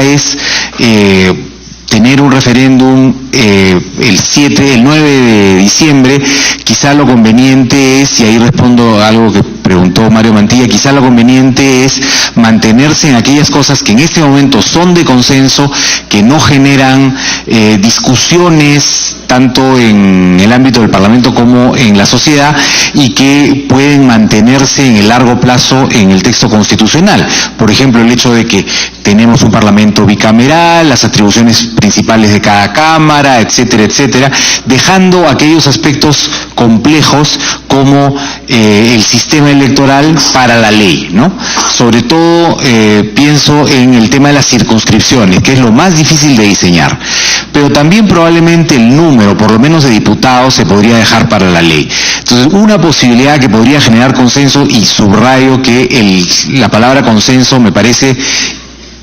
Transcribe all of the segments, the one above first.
idea es tener un referéndum el 9 de diciembre, quizá lo conveniente es, y ahí respondo a algo que preguntó Mario Mantilla, quizá lo conveniente es mantenerse en aquellas cosas que en este momento son de consenso, que no generan discusiones tanto en el ámbito del Parlamento como en la sociedad y que pueden mantenerse en el largo plazo en el texto constitucional. Por ejemplo, el hecho de que tenemos un Parlamento bicameral, las atribuciones principales de cada Cámara, etcétera, etcétera, dejando aquellos aspectos complejos como el sistema electoral para la ley, ¿no? Sobre todo pienso en el tema de las circunscripciones, que es lo más difícil de diseñar, pero también probablemente el número, por lo menos de diputados, se podría dejar para la ley. Entonces, una posibilidad que podría generar consenso, y subrayo que la palabra consenso me parece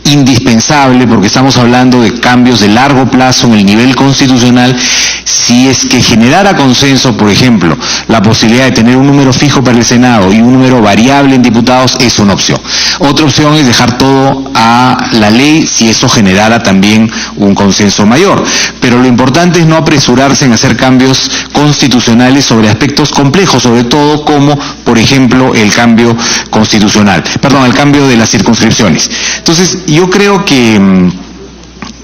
indispensable porque estamos hablando de cambios de largo plazo en el nivel constitucional. Si es que generara consenso, por ejemplo, la posibilidad de tener un número fijo para el Senado y un número variable en diputados, es una opción. Otra opción es dejar todo a la ley si eso generara también un consenso mayor. Pero lo importante es no apresurarse en hacer cambios constitucionales sobre aspectos complejos, sobre todo como, por ejemplo, el cambio de las circunscripciones. Entonces, yo creo que en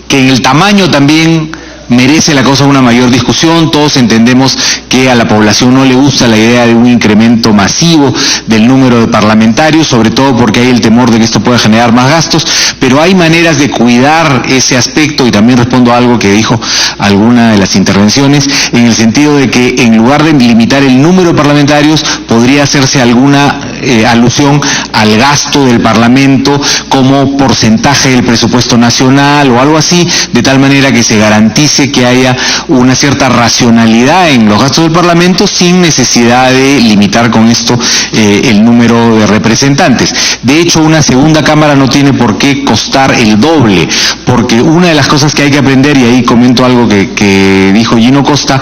el tamaño también merece la cosa una mayor discusión. Todos entendemos que a la población no le gusta la idea de un incremento masivo del número de parlamentarios, sobre todo porque hay el temor de que esto pueda generar más gastos, pero hay maneras de cuidar ese aspecto, y también respondo a algo que dijo alguna de las intervenciones, en el sentido de que en lugar de limitar el número de parlamentarios, podría hacerse alguna alusión al gasto del Parlamento como porcentaje del presupuesto nacional o algo así, de tal manera que se garantice que haya una cierta racionalidad en los gastos del Parlamento sin necesidad de limitar con esto el número de representantes. De hecho, una segunda Cámara no tiene por qué costar el doble, porque una de las cosas que hay que aprender, y ahí comento algo que dijo Gino Costa,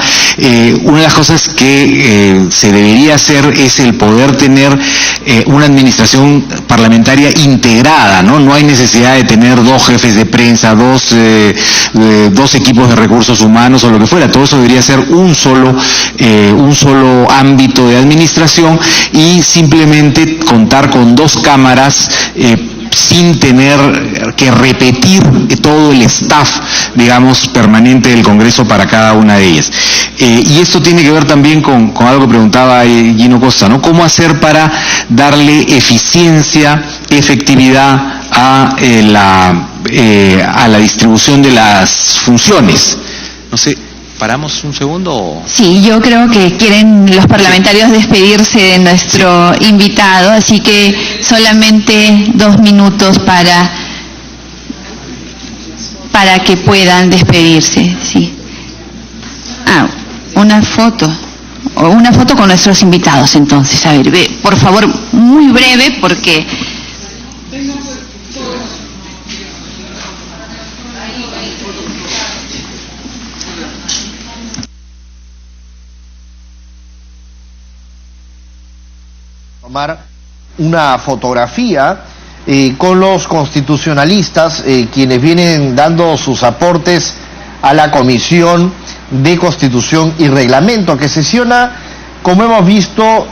una de las cosas que se debería hacer es el poder tener una administración parlamentaria integrada, ¿no? No hay necesidad de tener dos jefes de prensa, dos equipos de recursos humanos o lo que fuera. Todo eso debería ser un solo ámbito de administración, y simplemente contar con dos cámaras sin tener que repetir todo el staff, digamos, permanente del Congreso para cada una de ellas. Y esto tiene que ver también con algo que preguntaba Gino Costa, ¿no? ¿Cómo hacer para darle eficiencia, efectividad a la distribución de las funciones? No sé, ¿paramos un segundo? Sí, yo creo que quieren los parlamentarios despedirse de nuestro invitado, así que solamente 2 minutos para que puedan despedirse. Sí. Una foto con nuestros invitados, entonces. A ver, por favor, muy breve, porque... Tomar una fotografía con los constitucionalistas, quienes vienen dando sus aportes a la Comisión de Constitución y Reglamento, que sesiona, como hemos visto,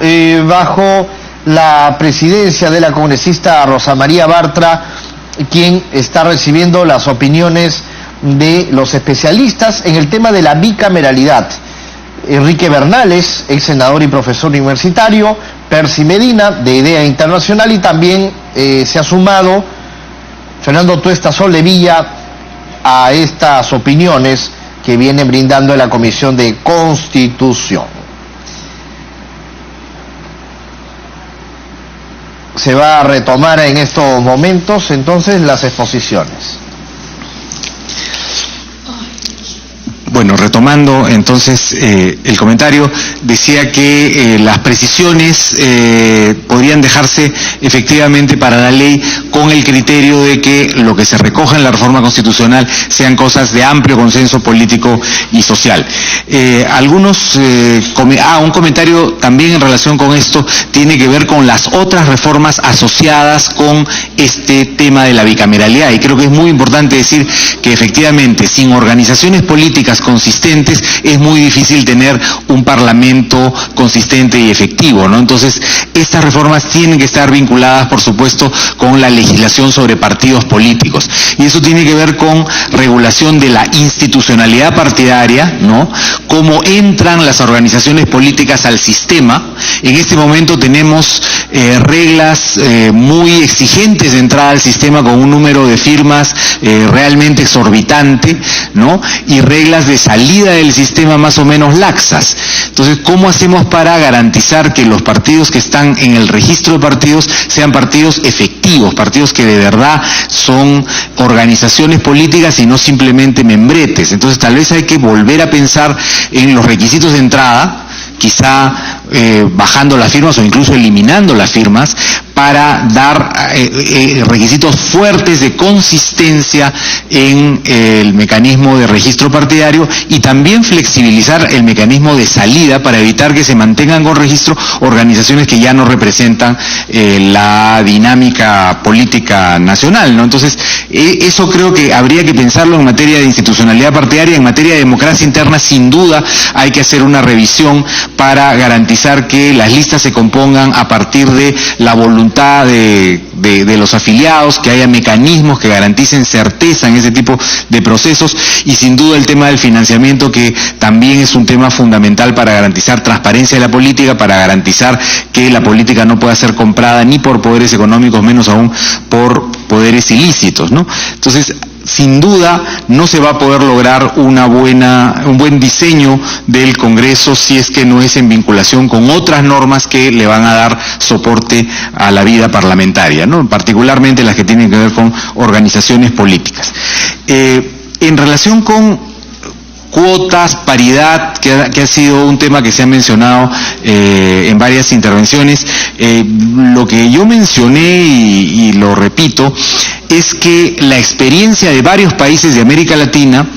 bajo la presidencia de la congresista Rosa María Bartra, quien está recibiendo las opiniones de los especialistas en el tema de la bicameralidad. Enrique Bernales, ex senador y profesor universitario, Percy Medina, de Idea Internacional, y también se ha sumado Fernando Tuesta Soldevilla a estas opiniones que viene brindando en la Comisión de Constitución. Se va a retomar en estos momentos entonces las exposiciones. Bueno, retomando entonces el comentario, decía que las precisiones podrían dejarse efectivamente para la ley con el criterio de que lo que se recoja en la reforma constitucional sean cosas de amplio consenso político y social. Un comentario también en relación con esto tiene que ver con las otras reformas asociadas con este tema de la bicameralidad, y creo que es muy importante decir que efectivamente sin organizaciones políticas consistentes es muy difícil tener un parlamento consistente y efectivo, ¿no? Entonces, estas reformas tienen que estar vinculadas, por supuesto, con la legislación sobre partidos políticos, y eso tiene que ver con regulación de la institucionalidad partidaria, ¿no? Cómo entran las organizaciones políticas al sistema. En este momento tenemos reglas muy exigentes de entrada al sistema con un número de firmas realmente exorbitante, ¿no? Y reglas de salida del sistema más o menos laxas. Entonces, ¿cómo hacemos para garantizar que los partidos que están en el registro de partidos sean partidos efectivos, partidos que de verdad son organizaciones políticas y no simplemente membretes? Entonces, tal vez hay que volver a pensar en los requisitos de entrada, quizá bajando las firmas o incluso eliminando las firmas, para dar requisitos fuertes de consistencia en el mecanismo de registro partidario, y también flexibilizar el mecanismo de salida para evitar que se mantengan con registro organizaciones que ya no representan la dinámica política nacional, ¿no? Entonces, eso creo que habría que pensarlo en materia de institucionalidad partidaria. En materia de democracia interna, sin duda, hay que hacer una revisión para garantizar que las listas se compongan a partir de la voluntad de los afiliados, que haya mecanismos que garanticen certeza en ese tipo de procesos, y sin duda el tema del financiamiento, que también es un tema fundamental para garantizar transparencia de la política, para garantizar que la política no pueda ser comprada ni por poderes económicos, menos aún por poderes ilícitos, ¿no? Entonces, sin duda no se va a poder lograr un buen diseño del Congreso si es que no es en vinculación con otras normas que le van a dar soporte a la vida parlamentaria, ¿no? Particularmente las que tienen que ver con organizaciones políticas. En relación con cuotas, paridad, que ha sido un tema que se ha mencionado en varias intervenciones, lo que yo mencioné y lo repito es que la experiencia de varios países de América Latina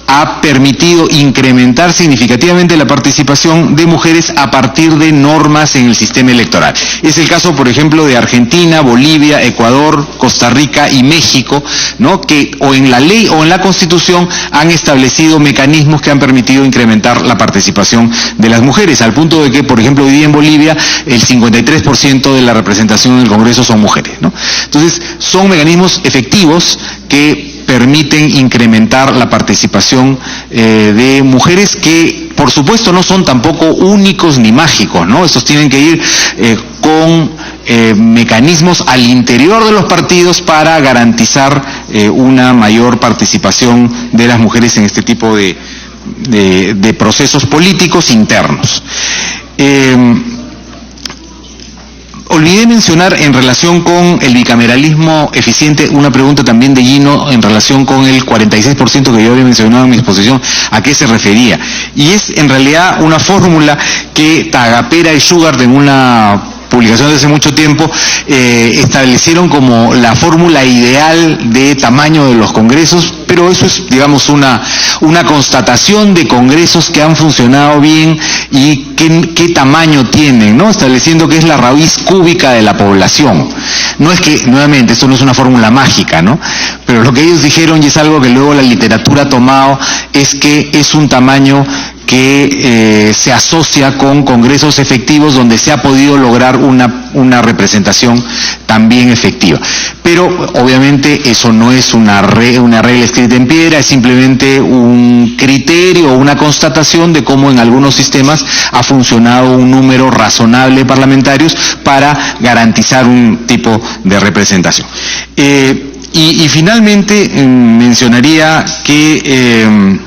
ha permitido incrementar significativamente la participación de mujeres a partir de normas en el sistema electoral. Es el caso, por ejemplo, de Argentina, Bolivia, Ecuador, Costa Rica y México, ¿no? Que o en la ley o en la Constitución han establecido mecanismos que han permitido incrementar la participación de las mujeres, al punto de que, por ejemplo, hoy día en Bolivia el 53% de la representación en el Congreso son mujeres, ¿no? Entonces, son mecanismos efectivos que permiten incrementar la participación de mujeres, que por supuesto no son tampoco únicos ni mágicos, ¿no? Estos tienen que ir con mecanismos al interior de los partidos para garantizar una mayor participación de las mujeres en este tipo de procesos políticos internos. Olvidé mencionar en relación con el bicameralismo eficiente una pregunta también de Gino en relación con el 46% que yo había mencionado en mi exposición, ¿a qué se refería? Y es en realidad una fórmula que Tagapera y Shugart, en una publicación de hace mucho tiempo, establecieron como la fórmula ideal de tamaño de los congresos, pero eso es, digamos, una constatación de congresos que han funcionado bien y qué tamaño tienen, ¿no? Estableciendo que es la raíz cúbica de la población. No es que, nuevamente, esto no es una fórmula mágica, ¿no? Pero lo que ellos dijeron, y es algo que luego la literatura ha tomado, es que es un tamaño que se asocia con congresos efectivos donde se ha podido lograr una representación también efectiva. Pero obviamente eso no es una regla escrita en piedra, es simplemente un criterio o una constatación de cómo en algunos sistemas ha funcionado un número razonable de parlamentarios para garantizar un tipo de representación. Y finalmente mencionaría que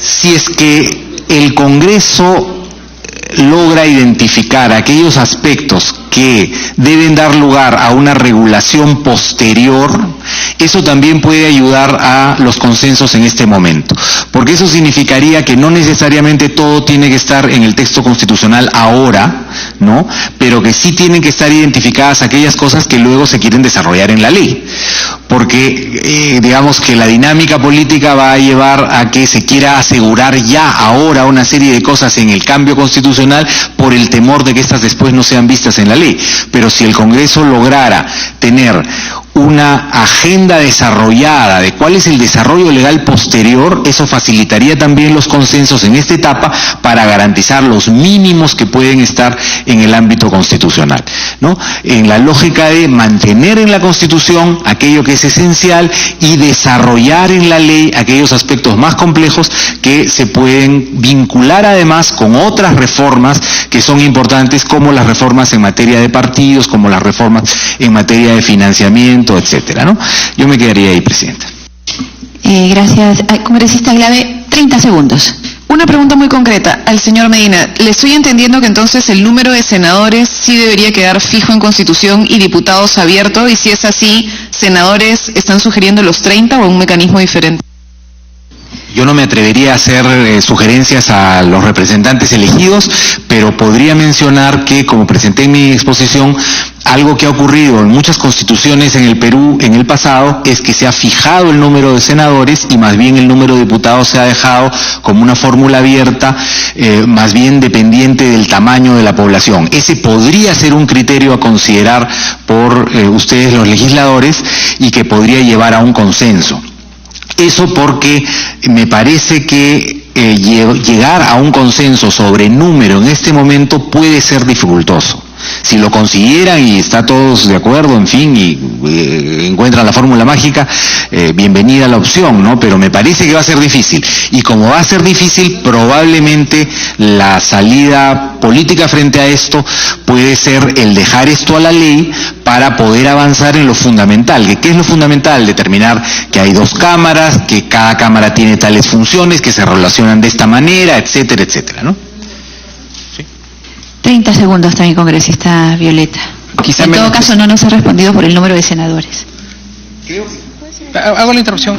si es que el Congreso logra identificar aquellos aspectos que deben dar lugar a una regulación posterior eso también puede ayudar a los consensos en este momento, porque eso significaría que no necesariamente todo tiene que estar en el texto constitucional ahora, ¿no? Pero que sí tienen que estar identificadas aquellas cosas que luego se quieren desarrollar en la ley, porque digamos que la dinámica política va a llevar a que se quiera asegurar ya ahora una serie de cosas en el cambio constitucional por el temor de que estas después no sean vistas en la ley. Pero si el Congreso lograra tener una agenda desarrollada de cuál es el desarrollo legal posterior, eso facilitaría también los consensos en esta etapa para garantizar los mínimos que pueden estar en el ámbito constitucional, ¿no? En la lógica de mantener en la Constitución aquello que es esencial y desarrollar en la ley aquellos aspectos más complejos que se pueden vincular además con otras reformas que son importantes, como las reformas en materia de partidos, como las reformas en materia de financiamiento, etcétera, ¿no? Yo me quedaría ahí, Presidenta. Gracias. Congresista Glave, 30 segundos. Una pregunta muy concreta al señor Medina. Le estoy entendiendo que entonces el número de senadores sí debería quedar fijo en Constitución y diputados abierto, y si es así, ¿senadores están sugiriendo los 30 o un mecanismo diferente? Yo no me atrevería a hacer sugerencias a los representantes elegidos, pero podría mencionar que, como presenté en mi exposición, algo que ha ocurrido en muchas constituciones en el Perú en el pasado es que se ha fijado el número de senadores y más bien el número de diputados se ha dejado como una fórmula abierta, más bien dependiente del tamaño de la población. Ese podría ser un criterio a considerar por ustedes los legisladores y que podría llevar a un consenso. Eso porque me parece que llegar a un consenso sobre número en este momento puede ser dificultoso. Si lo consiguieran y está todos de acuerdo, en fin, y encuentran la fórmula mágica, bienvenida la opción, ¿no? Pero me parece que va a ser difícil. Y como va a ser difícil, probablemente la salida política frente a esto puede ser el dejar esto a la ley para poder avanzar en lo fundamental. ¿Qué es lo fundamental? Determinar que hay 2 cámaras, que cada cámara tiene tales funciones, que se relacionan de esta manera, etcétera, etcétera, ¿no? 30 segundos también, congresista Violeta. En todo caso, no nos ha respondido por el número de senadores. Hago la interrupción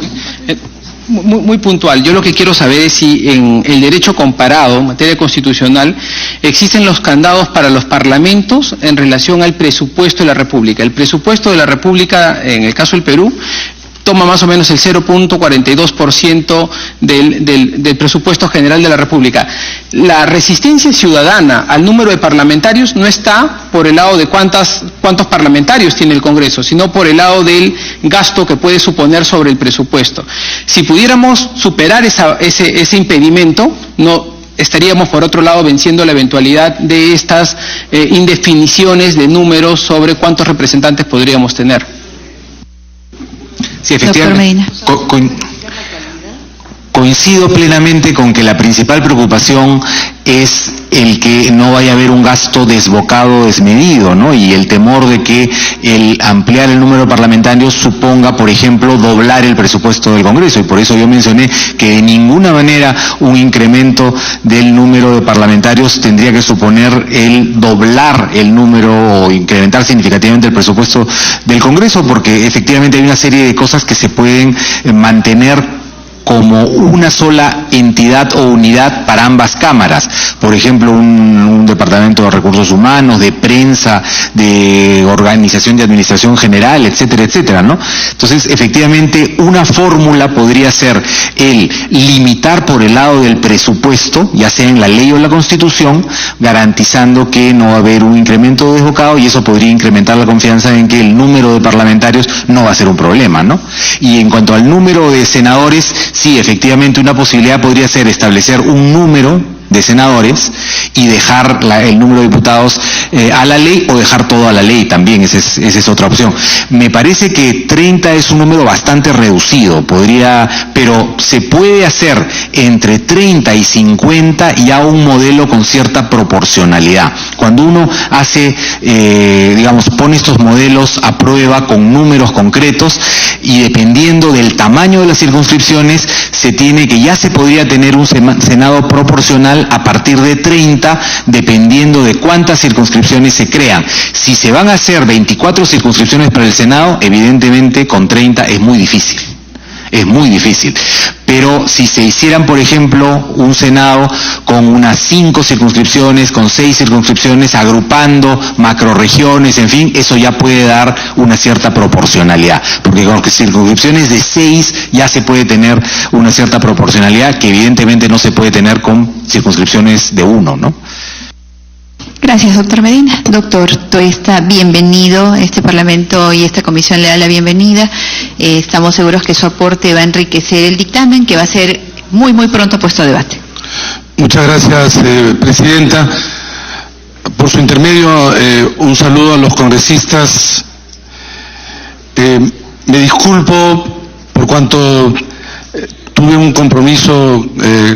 muy puntual. Yo lo que quiero saber es si en el derecho comparado, en materia constitucional, existen los candados para los parlamentos en relación al presupuesto de la República. El presupuesto de la República, en el caso del Perú, toma más o menos el 0.42% del presupuesto general de la República. La resistencia ciudadana al número de parlamentarios no está por el lado de cuántos parlamentarios tiene el Congreso, sino por el lado del gasto que puede suponer sobre el presupuesto. Si pudiéramos superar ese impedimento, no estaríamos por otro lado venciendo la eventualidad de estas indefiniciones de números sobre cuántos representantes podríamos tener. Sí, efectivamente. Coincido plenamente con que la principal preocupación es el que no vaya a haber un gasto desbocado, desmedido, ¿no? Y el temor de que el ampliar el número de parlamentarios suponga, por ejemplo, doblar el presupuesto del Congreso. Y por eso yo mencioné que de ninguna manera un incremento del número de parlamentarios tendría que suponer el doblar el número o incrementar significativamente el presupuesto del Congreso, porque efectivamente hay una serie de cosas que se pueden mantener como una sola entidad o unidad para ambas cámaras. Por ejemplo, un departamento de recursos humanos, de prensa, de organización de administración general, etcétera, etcétera, ¿no? Entonces, efectivamente, una fórmula podría ser el limitar por el lado del presupuesto, ya sea en la ley o en la Constitución, garantizando que no va a haber un incremento desbocado, y eso podría incrementar la confianza en que el número de parlamentarios no va a ser un problema, ¿no? Y en cuanto al número de senadores, sí, efectivamente una posibilidad podría ser establecer un número de senadores y dejar el número de diputados a la ley, o dejar todo a la ley también, esa es otra opción. Me parece que 30 es un número bastante reducido, pero se puede hacer entre 30 y 50 ya un modelo con cierta proporcionalidad. Cuando uno hace, pone estos modelos a prueba con números concretos, y dependiendo del tamaño de las circunscripciones, ya se podría tener un Senado proporcional a partir de 30, 30, dependiendo de cuántas circunscripciones se crean. Si se van a hacer 24 circunscripciones para el Senado, evidentemente con 30 es muy difícil. Es muy difícil. Pero si se hicieran, por ejemplo, un Senado con unas 5 circunscripciones, con 6 circunscripciones, agrupando macrorregiones, en fin, eso ya puede dar una cierta proporcionalidad. Porque con circunscripciones de 6 ya se puede tener una cierta proporcionalidad que evidentemente no se puede tener con circunscripciones de 1, ¿no? Gracias, doctor Medina. Doctor Toesta, bienvenido. Este Parlamento y esta comisión le da la bienvenida. Estamos seguros que su aporte va a enriquecer el dictamen, que va a ser muy, muy pronto puesto a debate. Muchas gracias, Presidenta. Por su intermedio, un saludo a los congresistas. Me disculpo por cuanto tuve un compromiso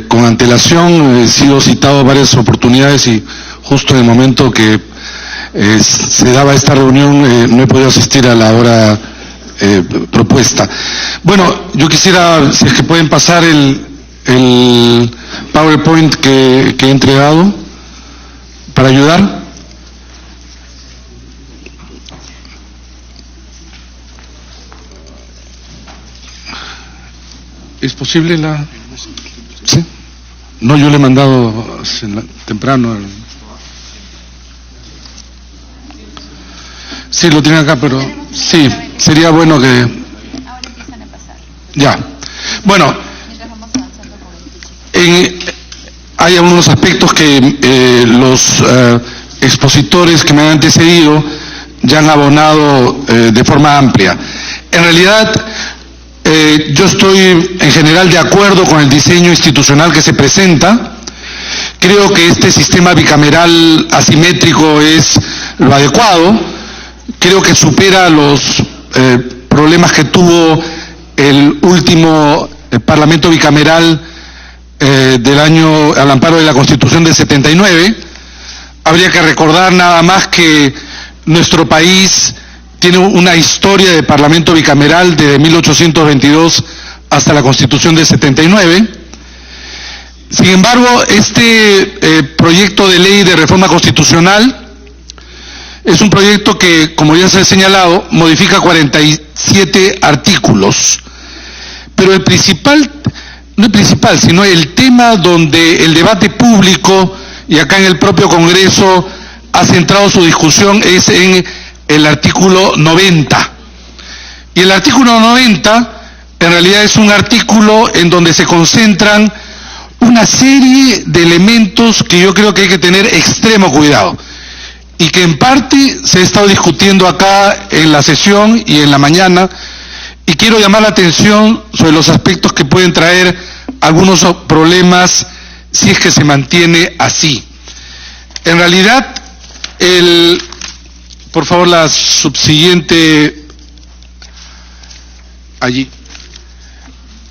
con antelación. He sido citado varias oportunidades y justo en el momento que se daba esta reunión no he podido asistir a la hora propuesta. Bueno, yo quisiera, si es que pueden pasar el PowerPoint que he entregado para ayudar. ¿Es posible la...? ¿Sí? No, yo le he mandado temprano. Sí, lo tienen acá, pero sí, sería bueno que... Ahora empiezan a pasar. Ya. Bueno, hay algunos aspectos que los expositores que me han antecedido ya han abonado de forma amplia. En realidad, yo estoy en general de acuerdo con el diseño institucional que se presenta. Creo que este sistema bicameral asimétrico es lo adecuado. Creo que supera los problemas que tuvo el último Parlamento bicameral del año al amparo de la Constitución del 79. Habría que recordar nada más que nuestro país tiene una historia de Parlamento bicameral desde 1822 hasta la Constitución del 79. Sin embargo, este proyecto de ley de reforma constitucional es un proyecto que, como ya se ha señalado, modifica 47 artículos. Pero el principal, no el principal, sino el tema donde el debate público y acá en el propio Congreso ha centrado su discusión es en el artículo 90. Y el artículo 90 en realidad es un artículo en donde se concentran una serie de elementos que yo creo que hay que tener extremo cuidado y que en parte se ha estado discutiendo acá en la sesión y en la mañana, y quiero llamar la atención sobre los aspectos que pueden traer algunos problemas si es que se mantiene así. En realidad, por favor, la subsiguiente, allí.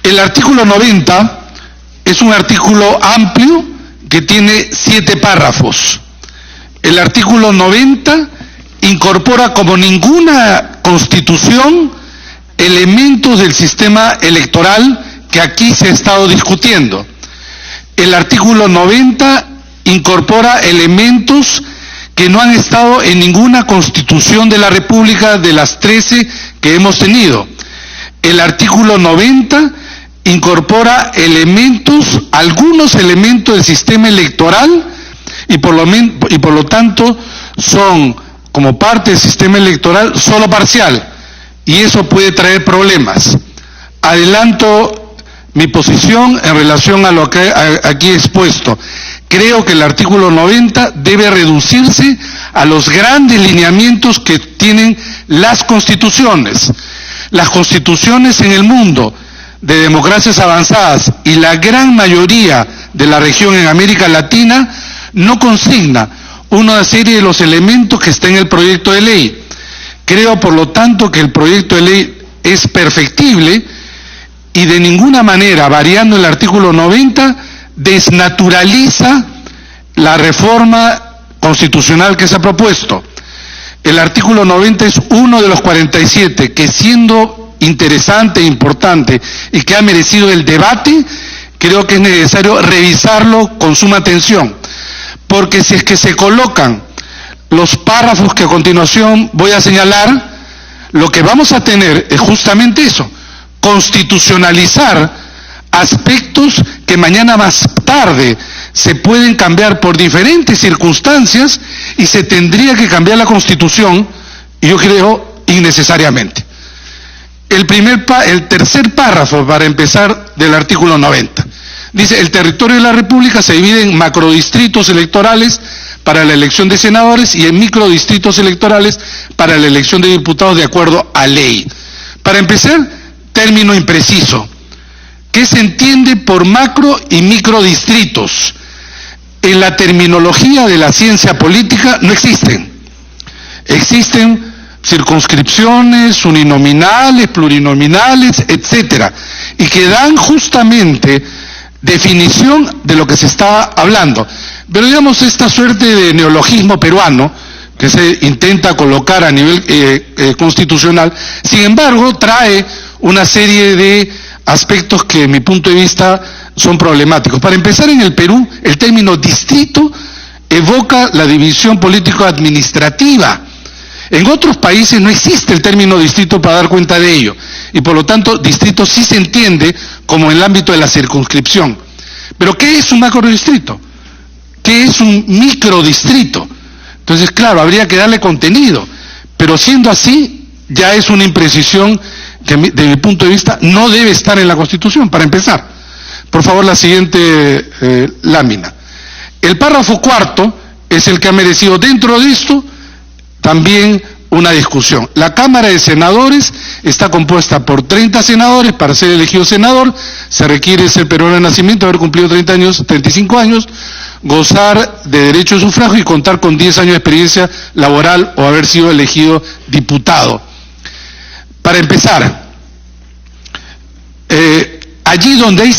El artículo 90 es un artículo amplio que tiene 7 párrafos. El artículo 90 incorpora como ninguna constitución elementos del sistema electoral que aquí se ha estado discutiendo. El artículo 90 incorpora elementos que no han estado en ninguna constitución de la República de las 13 que hemos tenido. El artículo 90 incorpora elementos, algunos elementos del sistema electoral y por lo tanto son como parte del sistema electoral solo parcial, y eso puede traer problemas. Adelanto mi posición en relación a lo que aquí he expuesto. Creo que el artículo 90 debe reducirse a los grandes lineamientos que tienen las constituciones. Las constituciones en el mundo de democracias avanzadas y la gran mayoría de la región en América Latina no consigna una serie de los elementos que está en el proyecto de ley. Creo, por lo tanto, que el proyecto de ley es perfectible y de ninguna manera, variando el artículo 90, desnaturaliza la reforma constitucional que se ha propuesto. El artículo 90 es uno de los 47 que, siendo interesante e importante y que ha merecido el debate, creo que es necesario revisarlo con suma atención. porque si es que se colocan los párrafos que a continuación voy a señalar, lo que vamos a tener es justamente eso, constitucionalizar aspectos que mañana más tarde se pueden cambiar por diferentes circunstancias y se tendría que cambiar la Constitución, y yo creo innecesariamente. El tercer párrafo, para empezar, del artículo 90. Dice, el territorio de la República se divide en macrodistritos electorales para la elección de senadores y en microdistritos electorales para la elección de diputados de acuerdo a ley. Para empezar, término impreciso. ¿Qué se entiende por macro y microdistritos? En la terminología de la ciencia política no existen. Existen circunscripciones, uninominales, plurinominales, etcétera, y que dan justamente definición de lo que se está hablando. Pero digamos, esta suerte de neologismo peruano que se intenta colocar a nivel constitucional, sin embargo, trae una serie de aspectos que, en mi punto de vista, son problemáticos. Para empezar, en el Perú, el término distrito evoca la división político-administrativa. En otros países no existe el término distrito para dar cuenta de ello, y por lo tanto, distrito sí se entiende como en el ámbito de la circunscripción. Pero ¿qué es un macrodistrito? ¿Qué es un microdistrito? Entonces, claro, habría que darle contenido, pero siendo así, ya es una imprecisión que, de mi punto de vista, no debe estar en la Constitución, para empezar. Por favor, la siguiente lámina. El párrafo cuarto es el que ha merecido dentro de esto también una discusión. La Cámara de Senadores está compuesta por 30 senadores. Para ser elegido senador se requiere ser peruano de nacimiento, haber cumplido 35 años, gozar de derecho de sufragio y contar con 10 años de experiencia laboral o haber sido elegido diputado. Para empezar, allí donde hay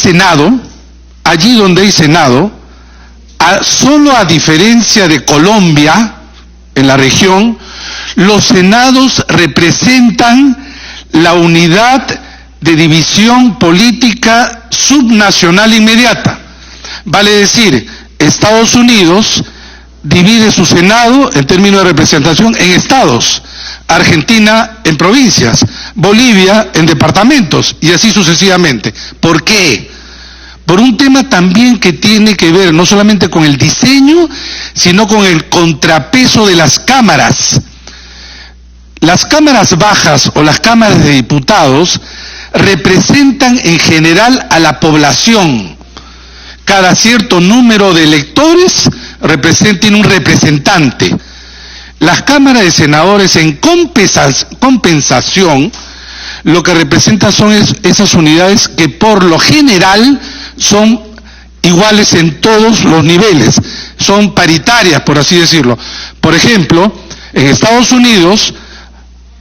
Senado, solo a diferencia de Colombia, en la región, los senados representan la unidad de división política subnacional inmediata. Vale decir, Estados Unidos divide su Senado en términos de representación en estados, Argentina en provincias, Bolivia en departamentos y así sucesivamente. ¿Por qué? Por un tema también que tiene que ver no solamente con el diseño, sino con el contrapeso de las cámaras. Las cámaras bajas o las cámaras de diputados representan en general a la población. Cada cierto número de electores representan un representante. Las cámaras de senadores en compensación lo que representan son esas unidades que por lo general son iguales en todos los niveles, son paritarias, por así decirlo. Por ejemplo, en Estados Unidos,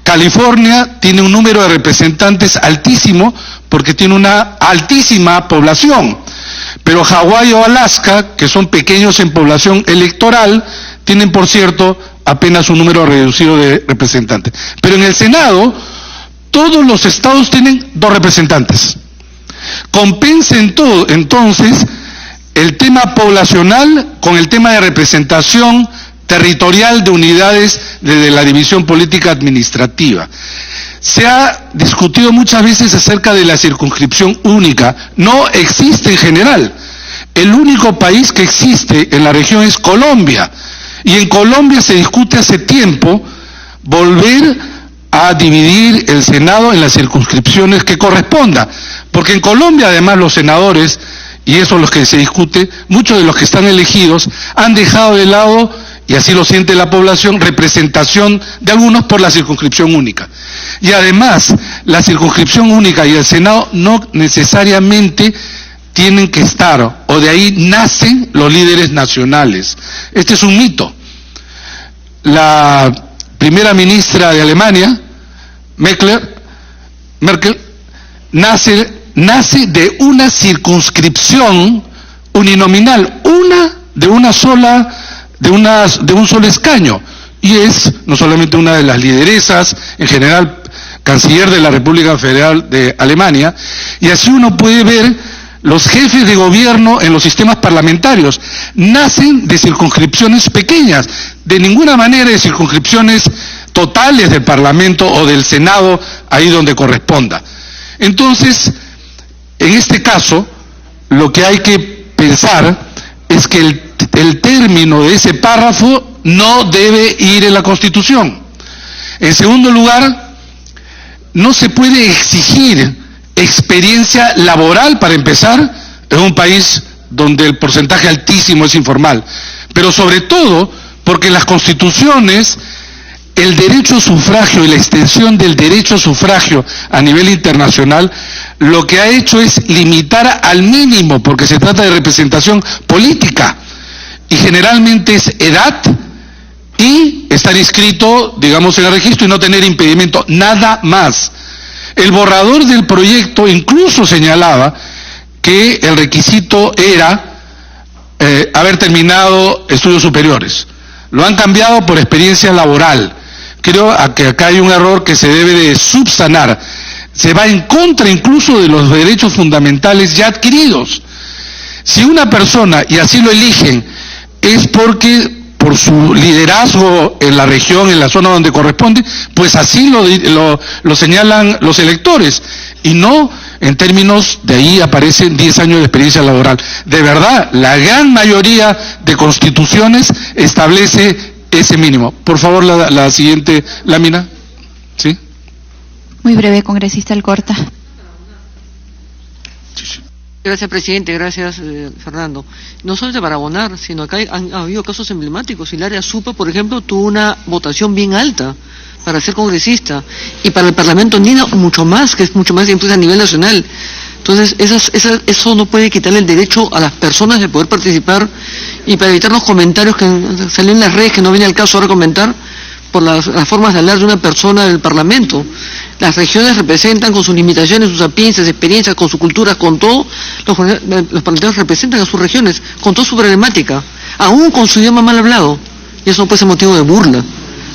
California tiene un número de representantes altísimo porque tiene una altísima población, pero Hawái o Alaska, que son pequeños en población electoral, tienen, por cierto, apenas un número reducido de representantes. Pero en el Senado, todos los estados tienen 2 representantes. Compensa entonces el tema poblacional con el tema de representación territorial de unidades de la división política administrativa. Se ha discutido muchas veces acerca de la circunscripción única. No existe en general. El único país que existe en la región es Colombia. Y en Colombia se discute hace tiempo volver a dividir el Senado en las circunscripciones que corresponda. Porque en Colombia, además, los senadores, y eso es lo que se discute, muchos de los que están elegidos han dejado de lado, y así lo siente la población, representación de algunos por la circunscripción única. Y además, la circunscripción única y el Senado no necesariamente tienen que estar, o de ahí nacen los líderes nacionales. Este es un mito. La primera ministra de Alemania, Merkel, nace de una circunscripción uninominal, de un solo escaño, y es no solamente una de las lideresas, en general canciller de la República Federal de Alemania, y así uno puede ver Los jefes de gobierno en los sistemas parlamentarios nacen de circunscripciones pequeñas, de ninguna manera de circunscripciones totales del Parlamento o del Senado, ahí donde corresponda. Entonces, en este caso, lo que hay que pensar es que el término de ese párrafo no debe ir en la Constitución. En segundo lugar, no se puede exigir experiencia laboral, para empezar, en un país donde el porcentaje altísimo es informal, pero sobre todo porque las constituciones, el derecho a sufragio y la extensión del derecho a sufragio a nivel internacional, lo que ha hecho es limitar al mínimo, porque se trata de representación política, y generalmente es edad y estar inscrito, digamos, en el registro y no tener impedimento, nada más. El borrador del proyecto incluso señalaba que el requisito era haber terminado estudios superiores. Lo han cambiado por experiencia laboral. Creo que acá hay un error que se debe de subsanar. Se va en contra incluso de los derechos fundamentales ya adquiridos. Si una persona, y así lo eligen, es porque por su liderazgo en la región, en la zona donde corresponde, pues así lo señalan los electores, y no en términos de ahí aparecen 10 años de experiencia laboral. De verdad, la gran mayoría de constituciones establece ese mínimo. Por favor, la siguiente lámina. ¿Sí? Muy breve, congresista Alcorta. Gracias, presidente. Gracias, Fernando. No solamente para abonar, sino que han habido casos emblemáticos. Hilaria Supa, por ejemplo, tuvo una votación bien alta para ser congresista, y para el Parlamento andino mucho más, que es mucho más incluso a nivel nacional. Entonces, eso no puede quitarle el derecho a las personas de poder participar, y para evitar los comentarios que salen en las redes, que no viene al caso ahora comentar, por las formas de hablar de una persona del Parlamento. Las regiones representan con sus limitaciones, sus sapiencias, experiencias, con su cultura, con todo. Los parlamentarios representan a sus regiones, con toda su problemática, aún con su idioma mal hablado. Y eso no puede ser motivo de burla.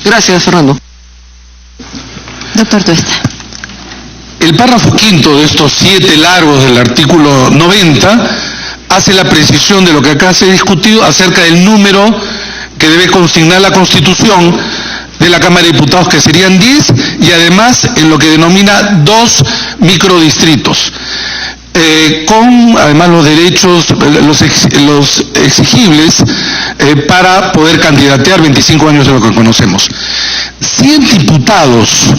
Gracias, Fernando. Doctor Tuesta. El párrafo quinto de estos 7 largos del artículo 90 hace la precisión de lo que acá se ha discutido acerca del número que debe consignar la Constitución de la Cámara de Diputados, que serían 10, y además en lo que denomina 2 microdistritos, con además los derechos, los exigibles para poder candidatear, 25 años de lo que conocemos. 100 diputados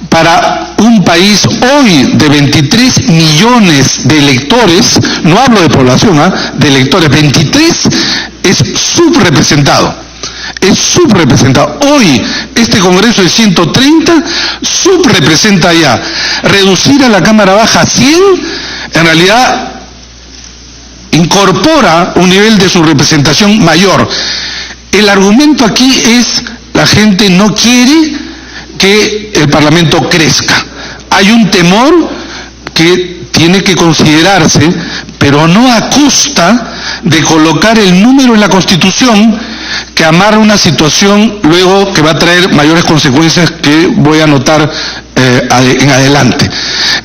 para un país hoy de 23 millones de electores, no hablo de población, de electores, 23 es subrepresentado. Es subrepresentado. Hoy, este Congreso de 130 subrepresenta ya. Reducir a la Cámara Baja a 100, en realidad, incorpora un nivel de subrepresentación mayor. El argumento aquí es, la gente no quiere que el Parlamento crezca. Hay un temor que tiene que considerarse, pero no a costa de colocar el número en la Constitución, que amarra una situación luego que va a traer mayores consecuencias que voy a anotar en adelante.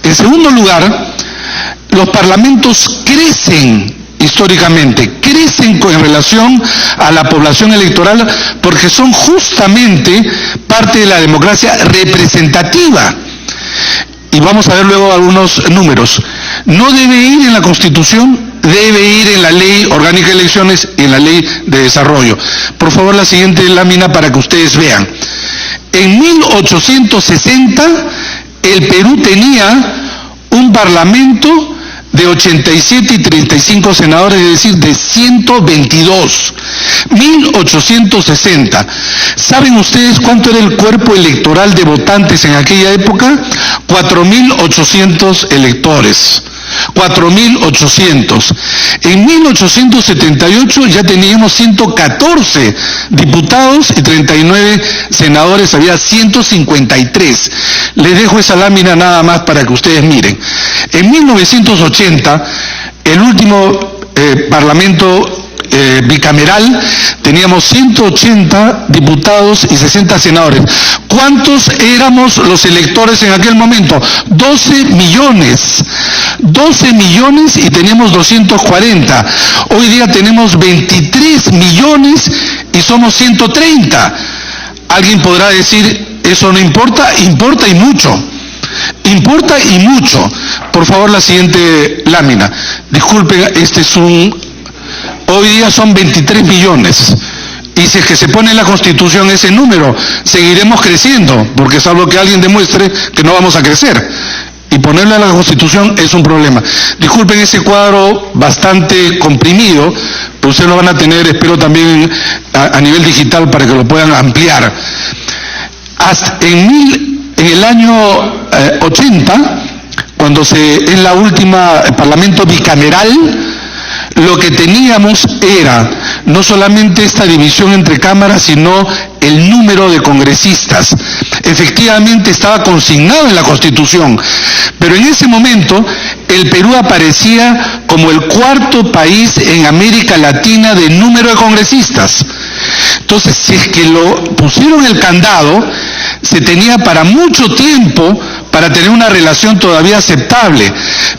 En segundo lugar, los parlamentos crecen históricamente, crecen en relación a la población electoral, porque son justamente parte de la democracia representativa. Y vamos a ver luego algunos números. No debe ir en la Constitución, debe ir en la Ley Orgánica de Elecciones y en la Ley de Desarrollo. Por favor, la siguiente lámina para que ustedes vean. En 1860, el Perú tenía un parlamento de 87 y 35 senadores, es decir, de 122. 1860. ¿Saben ustedes cuánto era el cuerpo electoral de votantes en aquella época? 4.800 electores. 4.800. En 1878 ya teníamos 114 diputados y 39 senadores, había 153. Les dejo esa lámina nada más para que ustedes miren. En 1980, el último parlamento bicameral, teníamos 180 diputados y 60 senadores. ¿Cuántos éramos los electores en aquel momento? 12 millones. 12 millones y teníamos 240. Hoy día tenemos 23 millones y somos 130. Alguien podrá decir, eso no importa, importa y mucho. Importa y mucho. Por favor, la siguiente lámina. Disculpen, hoy día son 23 millones. Y si es que se pone en la Constitución ese número, seguiremos creciendo, porque salvo que alguien demuestre que no vamos a crecer. Y ponerlo en la Constitución es un problema. Disculpen ese cuadro bastante comprimido, pero ustedes lo van a tener, espero también a nivel digital para que lo puedan ampliar. Hasta en el año 80, cuando es la última parlamento bicameral, lo que teníamos era no solamente esta división entre cámaras, sino el número de congresistas. Efectivamente estaba consignado en la Constitución, pero en ese momento el Perú aparecía como el cuarto país en América Latina de número de congresistas. Entonces, si es que lo pusieron el candado, se tenía para mucho tiempo para tener una relación todavía aceptable,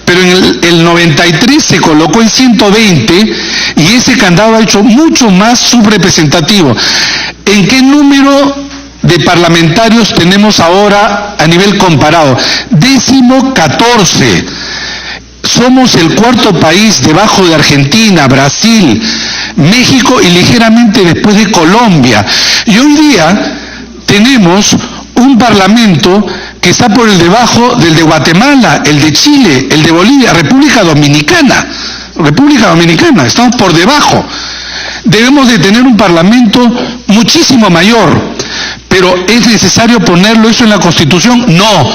pero en el 93 se colocó en 120 y ese candado ha hecho mucho más subrepresentativo. ¿En qué número de parlamentarios tenemos ahora a nivel comparado? 14. Somos el cuarto país debajo de Argentina, Brasil, México y ligeramente después de Colombia. Y hoy día tenemos un parlamento que está por el debajo del de Guatemala, el de Chile, el de Bolivia, República Dominicana, estamos por debajo. Debemos de tener un parlamento muchísimo mayor, pero ¿es necesario ponerlo eso en la Constitución? No.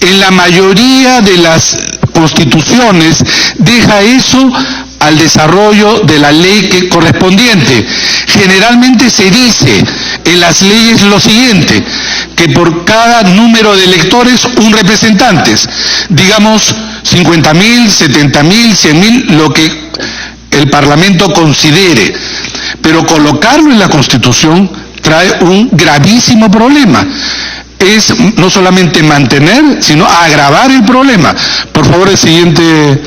En la mayoría de las constituciones deja eso al desarrollo de la ley correspondiente. Generalmente se dice en las leyes lo siguiente, que por cada número de electores un representante, digamos 50.000, 70.000, 100.000, lo que el Parlamento considere, pero colocarlo en la Constitución trae un gravísimo problema. Es no solamente mantener, sino agravar el problema. Por favor, el siguiente